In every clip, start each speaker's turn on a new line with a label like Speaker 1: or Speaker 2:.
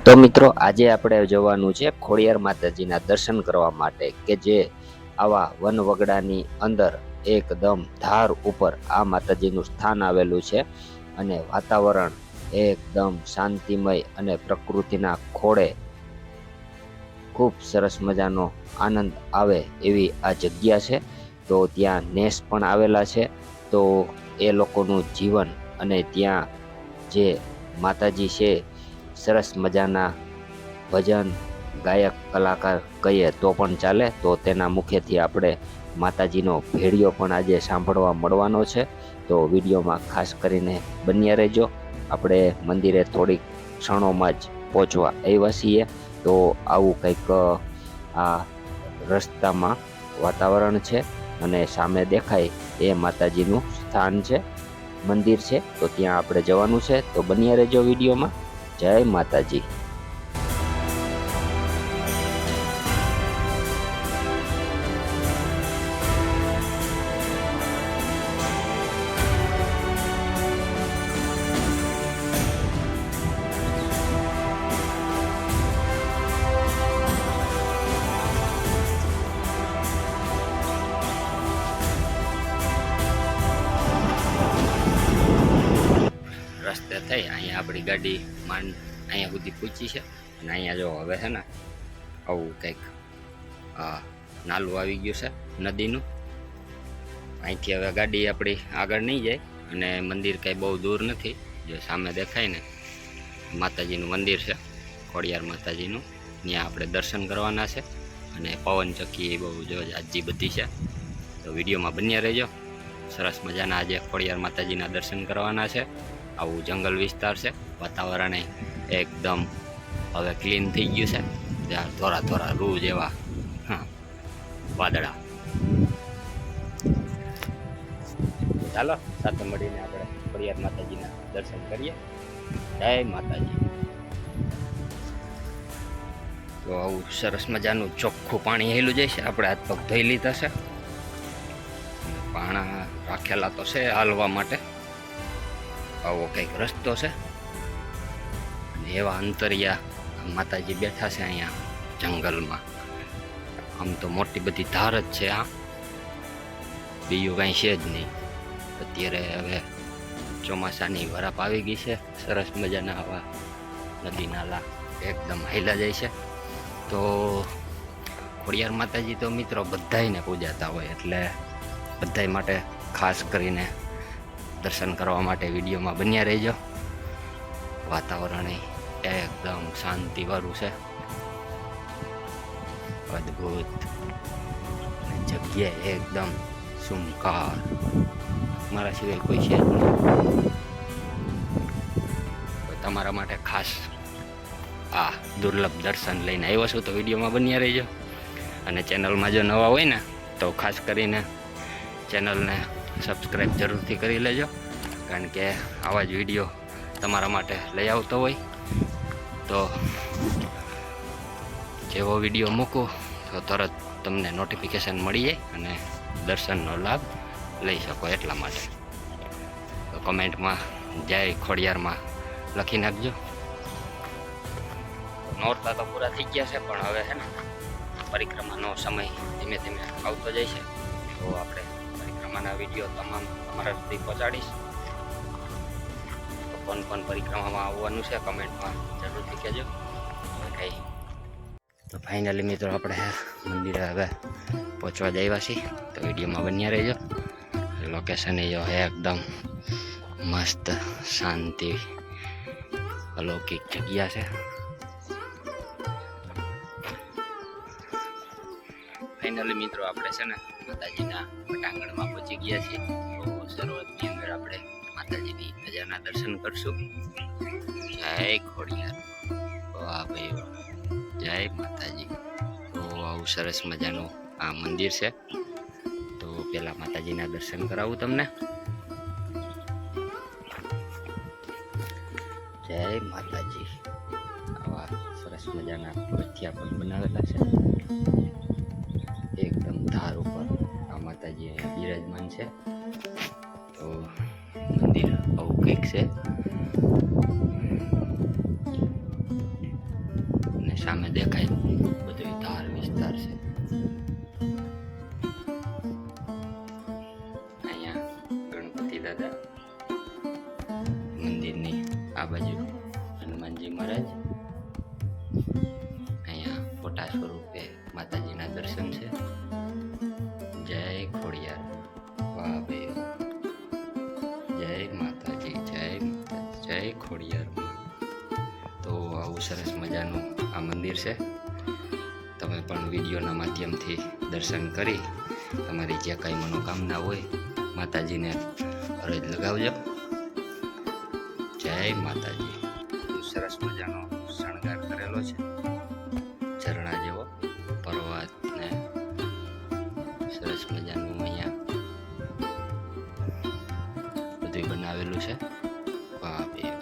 Speaker 1: તો મિત્રો આજે આપણે જવાનું છે ખોડિયાર માતાજીના દર્શન કરવા માટે કે જે આવા વનવગડાની અંદર એકદમ ધાર ઉપર આ માતાજીનું સ્થાન આવેલું છે અને વાતાવરણ એકદમ શાંતિમય અને પ્રકૃતિના ખોળે ખૂબ સરસ મજાનો આનંદ આવે એવી આ જગ્યા છે। તો ત્યાં નેસ પણ આવેલા છે। તો એ લોકોનું જીવન અને ત્યાં જે માતાજી છે સરસ મજાના ભજન ગાયક કલાકાર કહીએ તો પણ ચાલે। તો તેના મુખેથી આપણે માતાજીનો ભેડિયો પણ આજે સાંભળવા મળવાનો છે। તો વિડીયોમાં ખાસ કરીને બન્યા રહેજો। આપણે મંદિરે થોડીક ક્ષણોમાં જ પહોંચવા આવ્યા છીએ। તો આવું કંઈક આ રસ્તામાં વાતાવરણ છે અને સામે દેખાય એ માતાજીનું સ્થાન છે, મંદિર છે। તો ત્યાં આપણે જવાનું છે। તો બન્યા રહેજો વિડીયોમાં। જય માતાજી। રસ્તે થઈ અહીંયા આપણી ગાડી માંડ અહીંયા સુધી પહોંચી છે અને અહીંયા જો હવે છે ને આવું કંઈક નાલું આવી ગયું છે નદીનું। અહીંથી હવે ગાડી આપણી આગળ નહીં જાય અને મંદિર કંઈ બહુ દૂર નથી। જે સામે દેખાય ને માતાજીનું મંદિર છે, ખોડિયાર માતાજીનું, ત્યાં આપણે દર્શન કરવાના છે અને પવન ચક્કી બહુ જો જાજી બધી છે। તો વિડીયોમાં બન્યા રહેજો। સરસ મજાના આજે ખોડિયાર માતાજીના દર્શન કરવાના છે। આવું જંગલ વિસ્તાર છે, વાતાવરણ એકદમ હવે ક્લીન થઈ ગયું છે। ત્યાં થોડા થોડા રૂ જેવા વાદળા। ચાલો સાથે મળીને આપણે ખોડિયાર માતાજીના દર્શન કરીએ। જય માતાજી। તો આવું સરસ મજાનું ચોખ્ખું પાણી હેલું જાય છે। આપણે હાથ પગ ધોઈ લીધા છે, પાણા રાખેલા તો છે હાલવા માટે। આવો કંઈક રસ્તો છે અને એવા અંતરિયા માતાજી બેઠા છે અહીંયા જંગલમાં। આમ તો મોટી બધી ધાર જ છે, આ બીજું કાંઈ છે જ નહીં। અત્યારે હવે ચોમાસાની વરાપ આવી ગઈ છે, સરસ મજાના આવા નદી નાલા એકદમ હાઈલા જાય છે। તો ખોડિયાર માતાજી તો મિત્રો બધાયને પૂજાતા હોય, એટલે બધાય માટે ખાસ કરીને દર્શન કરવા માટે વિડીયોમાં બન્યા રહેજો। વાતાવરણ એકદમ શાંતિવાળું છે, અદ્ભુત જગ્યા એકદમ સુમકાર, મારા સિવાય કોઈ છે જ નહીં। તો તમારા માટે ખાસ આ દુર્લભ દર્શન લઈને આવ્યો છું। તો વિડીયોમાં બન્યા રહેજો અને ચેનલમાં જો નવા હોય ને તો ખાસ કરીને ચેનલને સબસ્ક્રાઈબ જરૂરથી કરી લેજો, કારણ કે આવા જ વિડીયો તમારા માટે લઈ આવતો હોય। તો જેવો વિડીયો મૂકું તો તરત તમને નોટિફિકેશન મળી જાય અને દર્શનનો લાભ લઈ શકો એટલા માટે। તો કમેન્ટમાં જય ખોડિયારમાં લખી નાખજો। નોરતા તો પૂરા થઈ ગયા છે, પણ હવે છે ને પરિક્રમાનો સમય ધીમે ધીમે આવતો જાય છે। તો આપણે પરિક્રમાના વિડીયો તમામ તમારા સુધી પહોંચાડીશ। તો કોણ કોણ પરિક્રમામાં આવવાનું છે કમેન્ટમાં જરૂરથી કહેજો। કંઈ તો ફાઇનલી મિત્રો આપણે મંદિરે હવે પહોંચવા જ આવ્યા છીએ। તો વિડીયોમાં બન્યા રહેજો। લોકેશન એ જો એકદમ મસ્ત શાંતિ અલૌકિક જગ્યા છે। ફાઇનલી મિત્રો આપણે છે ને માતાજીના પટાંગણમાં પહોંચી ગયા છીએ। તો શરૂઆતની અંદર આપણે માતાજીની ધજાના દર્શન કરશું। જય ખોડિયાર, વાહ ભાઈ વાહ, જય માતાજી। તો આવું સરસ મજાનું આ મંદિર છે। તો પેલા માતાજીના દર્શન કરાવું તમને। જય માતાજી। આવા સરસ મજાના પથિયા પણ બનાવેલા છે, એકદમ ધાર ઉપર આ માતાજી અહીંયા બિરાજમાન છે। તો મંદિર આવું કંઈક છે। સામે દેખાય બધું ધાર વિસ્તાર છે. અહીંયા ગણપતિ દાદા, મંદિરની આ બાજુ હનુમાનજી મહારાજ, અહીંયા ફોટા સ્વરૂપે માતાજીના દર્શન છે. જય ખોડિયાર, વાહ ભાઈ, જય માતાજી, જય ખોડિયાર. તો આવું સરસ મજાનું આ મંદિર છે. તમે પણ વિડીયોના માધ્યમથી દર્શન કરી તમારી જે કાંઈ મનોકામના હોય માતાજીને અરજ લગાવજો. જય માતાજી. સરસ મજાનો શણગાર કરેલો છે, ઝરણા જેવો પર્વત ને સરસ મજાનું અહીંયા બધું બનાવેલું છે. વાહ ભાઈ.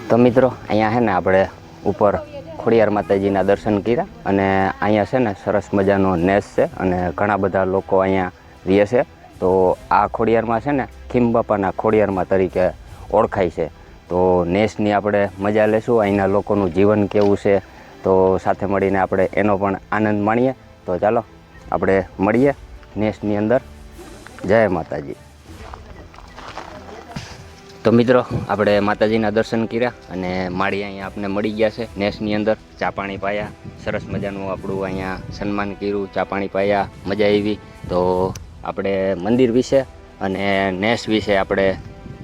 Speaker 1: તો મિત્રો અહીંયા છે ને આપણે ઉપર ખોડિયાર માતાજીના દર્શન કર્યા અને અહીંયા છે ને સરસ મજાનો નેસ છે અને ઘણા બધા લોકો અહીંયા રહે છે. તો આ ખોડિયારમાં છે ને ખીમ બાપાના ખોડિયારમાં તરીકે ઓળખાય છે. તો નેસની આપણે મજા લેશું, અહીંના લોકોનું જીવન કેવું છે, તો સાથે મળીને આપણે એનો પણ આનંદ માણીએ. તો ચાલો આપણે મળીએ નેસની અંદર. જય માતાજી. તો મિત્રો આપણે માતાજીના દર્શન કર્યા અને માળી અહીંયા આપણે મળી ગયા છે નેસની અંદર. ચા પાણી પાયા, સરસ મજાનું આપણું અહીંયા સન્માન કર્યું, ચા પાણી પાયા, મજા આવી. તો આપણે મંદિર વિશે અને નેસ વિશે આપણે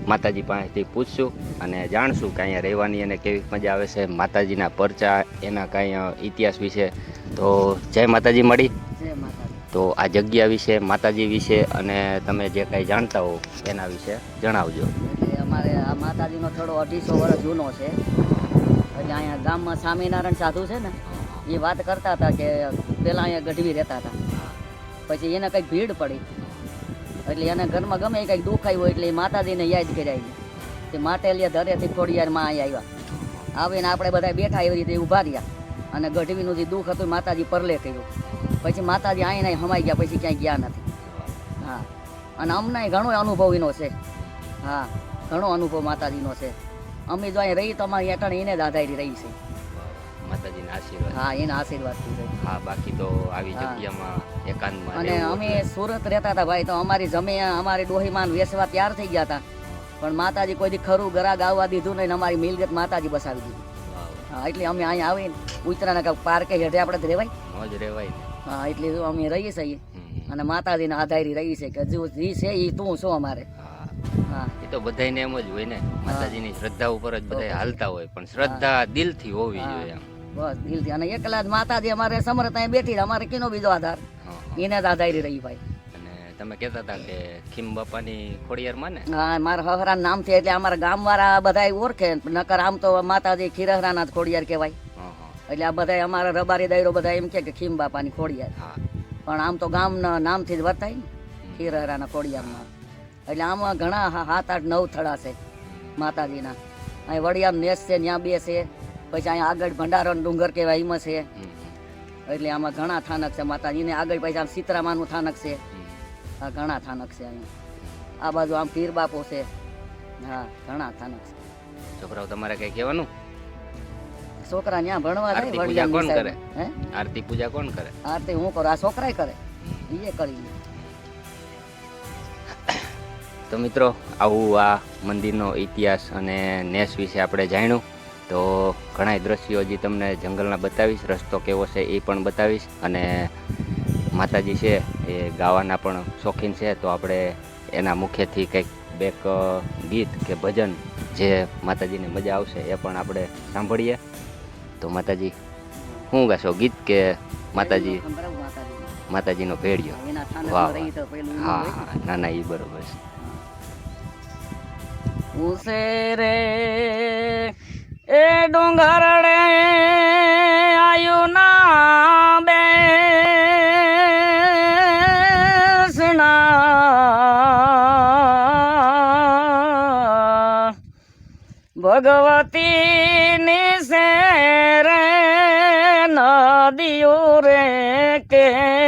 Speaker 1: માતાજી પાસેથી પૂછશું અને જાણશું કે અહીંયા રહેવાની અને કેવી મજા આવે છે, માતાજીના પરચા, એના કાંઈ ઇતિહાસ વિશે. તો જય માતાજી મળી.
Speaker 2: જય માતાજી.
Speaker 1: તો આ જગ્યા વિશે, માતાજી વિશે અને તમે જે કાંઈ જાણતા હો એના વિશે જણાવજો.
Speaker 2: એટલે અમારે આ માતાજીનો થોડો 250 વર્ષ જૂનો છે. એટલે અહીંયા ગામમાં સ્વામિનારાયણ સાધુ છે ને, એ વાત કરતા હતા કે પહેલાં અહીંયા ગઢવી રહેતા હતા, પછી એને કંઈક ભીડ પડી એટલે એના ઘરમાં ગમે એ કંઈક દુઃખ આવ્યું એટલે એ માતાજીને યાદ કર્યા તે માટેલિયા ધરેથી ખોડિયારમાં અહીંયા આવ્યા. આવીને આપણે બધા બેઠા એવી રીતે ઊભા રહ્યા અને ગઢવીનું જે દુઃખ હતું માતાજી પરલે કર્યું. પછી માતાજી અહીંયા હમાઈ ગયા, પછી ક્યાંય ગયા નથી. હા, અને અમને ઘણો અનુભવ એનો છે. હા, ઘણો અનુભવ માતાજીનો છે. અમે જો અહીં રહી તો અમારી હેઠળ એને જ આધારી રહી છે.
Speaker 1: માતાજીના આશીર્વાદ.
Speaker 2: હા, એના આશીર્વાદથી રહી.
Speaker 1: હા, બાકી તો આવી જગ્યામાં એકાંતમાં
Speaker 2: અને અમે સુરત રહેતા હતા ભાઈ, તો અમારી જમીન અમારી ડોહીમાન વેસવા તૈયાર થઈ ગયા હતા, પણ માતાજી કોઈ દી ખરું ગરાગ આવવા દીધું નહીં, અમારી મિલકત માતાજી બસાવી દીધી. હા, એટલે અમે અહીંયા આવીને ઉતરાના પાર્કે હેઠે આપણે જ રહેવાય,
Speaker 1: મોજ રહેવાય.
Speaker 2: હા, એટલે અમે રહીએ છીએ અને માતાજીના આધારી રહી છે કે જે છે એ તું છો અમારે. હા,
Speaker 1: એ તો બધાને એમ જ હોય ને, માતાજીની શ્રદ્ધા ઉપર જ બધા હાલતા હોય, પણ શ્રદ્ધા દિલથી હોવી જોઈએ.
Speaker 2: બસ દિલથી. અને એકલા જ માતાજી અમારે સમરત અહીંયા બેઠી, અમારે કિનો બીજો આધાર, એને જ આધારી રહી ભાઈ.
Speaker 1: અને તમે કહેતા હતા કે ખીમ બાપાની ખોડિયારમાં ને?
Speaker 2: હા, મારા હહરા નામ છે એટલે અમારા ગામવાળા બધા ઓળખે. નકર આમ તો માતાજી ખીરહરાના જ ખોડિયાર કહેવાય. એટલે આ બધા અમારા રબારી દાયરો બધા એમ કે ખીમ બાપાની ખોડિયાર, પણ આમ તો ગામના નામથી જ વર્તાય ને, ખીરહરાના ખોડિયારમાં. એટલે આમાં ઘણા 7, 8, 9 થડા છે માતાજીના. અહીં વડિયામ નેસ છે, ત્યાં 2 છે, પછી અહીંયા આગળ ભંડારણ ડુંગર કહેવાય એમાં છે. એટલે આમાં ઘણા થાનક છે માતાજીને. આગળ પછી આમ સીતરામાનું થાનક છે. હા, ઘણા થાનક છે અહીંયા. આ બાજુ આમ પીર બાપો છે. હા, ઘણા થાનક છે.
Speaker 1: છોકરાઓ તમારે કઈ કહેવાનું?
Speaker 2: છોકરા ત્યાં ભણવા જાય.
Speaker 1: પૂજા કોણ કરે?
Speaker 2: હે,
Speaker 1: આરતી પૂજા કોણ કરે?
Speaker 2: આરતી હું કરું, આ છોકરાય કરે, એ કરી.
Speaker 1: તો મિત્રો, આવું આ મંદિરનો ઇતિહાસ અને નેસ વિશે આપણે જાણ્યું. તો ઘણા દ્રશ્યો હજી તમને જંગલના બતાવીશ, રસ્તો કેવો છે એ પણ બતાવીશ. અને માતાજી છે એ ગાવાના પણ શોખીન છે, તો આપણે એના મુખ્યથી કંઈક એક ગીત કે ભજન જે માતાજીને મજા આવશે એ પણ આપણે સાંભળીએ. તો માતાજી શું ગાશો, ગીત કે માતાજી?
Speaker 2: સંભળાવું માતાજીને.
Speaker 1: માતાજીનો ભેડિયો.
Speaker 2: એના
Speaker 1: વાહ,
Speaker 2: સ્થાનકમાં
Speaker 1: વાહ.
Speaker 2: રહી તો પેલું
Speaker 1: હા
Speaker 2: હોય ને.
Speaker 1: હા, ના ના, એ બરોબર છે.
Speaker 2: ઉસે રે એ ડુંગરડે આયુ ના બેસના ભગવતી ની શેરે નદીઓ રે કેરાની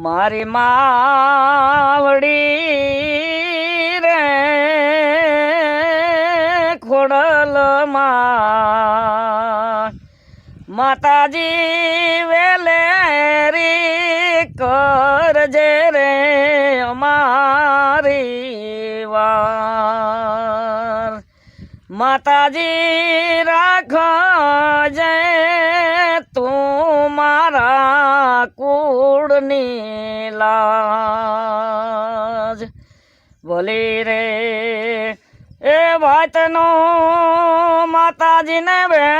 Speaker 2: મારી માવડી રે ખોડલમાં માતાજી વેલેરી કરજે રે અમારી વાર માતાજી રાખજે તું મારા કુળની લાજ ભલી રે એ વાતનો માતાજીને બેડિયો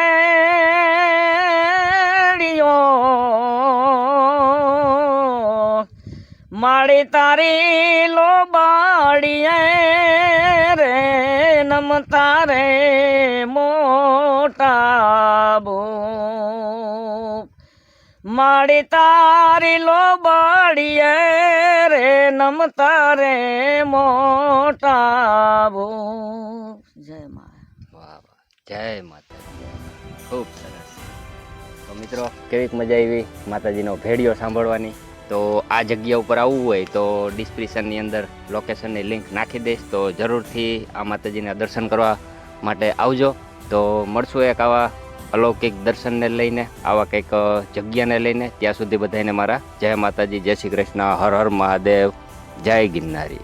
Speaker 2: માડી તારી લોબાડીએ રે નમતા રે મોટા બો માડી તારી લોબાડીએ રે નમતા રે મોટા બો. જય મા.
Speaker 1: વાહ વાહ, જય માતાજી. ખૂબ સરસ. તો મિત્રો, કેવીક મજા આવી માતાજીનો ભેડિયો સાંભળવાની. તો આ જગ્યા ઉપર આવવું હોય તો ડિસ્ક્રિપ્શનની અંદર લોકેશનની લિંક નાખી દઈશ, તો જરૂરથી આ માતાજીના દર્શન કરવા માટે આવજો. તો મળશું એક આવા અલૌકિક દર્શનને લઈને, આવા કંઈક જગ્યાને લઈને. ત્યાં સુધી બધાને મારા જય માતાજી, જય શ્રી કૃષ્ણ, હર હર મહાદેવ, જય ગિરનારી.